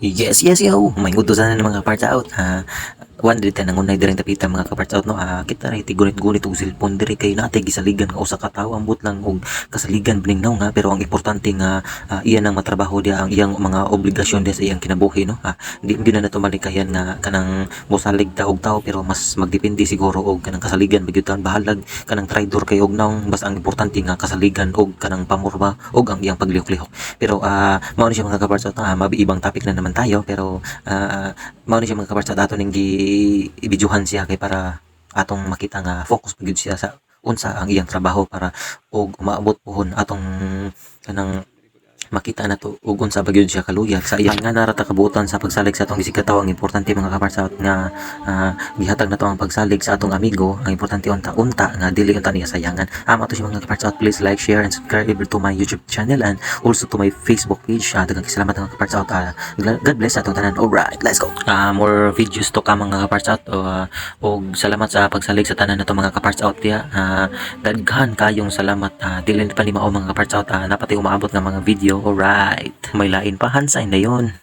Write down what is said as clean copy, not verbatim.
Yes, yes, yo. May utusan na ng mga parts out. One diri ta nangunay diri tapita mga kaparts out no. Kita ray ti gunit-gunit og cellphone diri kay natay gisaligan nga usa ka tawo ambot lang og kasaligan blingnaw nga pero ang importante nga iya nang matrabaho dia ang iyang mga obligasyon dia sa iyang kinabuhi no. Di na nato malikayan nga kanang mosalig ta og tawo pero mas magdepende siguro og kanang kasaligan bigyud taon bahalag kanang traidor kay og naong basta ang importante nga kasaligan og kanang pamorba og ang iyang paglihok-lihok. Pero mao ni siya mga kaparts out mabiibang topic na naman tayo pero mao ni siya mga kaparts out ato ning i-videohan siya kay para atong makita nga focus pagid siya sa unsa ang iyang trabaho para og umaabot pohon atong kanang makita na to ug unsa ba gyud siya kaluyag sa iyang nga narata kabuotan sa pagsalig sa atong gisigataw. Ang importante mga kaparts out nga gihatag na to ang pagsalig sa atong amigo. Ang importante unta-unta nga dili unta niya sayangan. Ato siya mga kaparts out, please like, share and subscribe to my YouTube channel and also to my Facebook page. Daghang salamat mga kaparts out. God bless atong tanan. Alright, let's go. More videos to ka mga kaparts out og salamat sa pagsalig sa tanan nato mga kaparts out dia. Daghan kayong salamat. Dili pa ni mao mga kaparts out napati umaabot nga mga video. Alright, may lain pa, hansain na yun.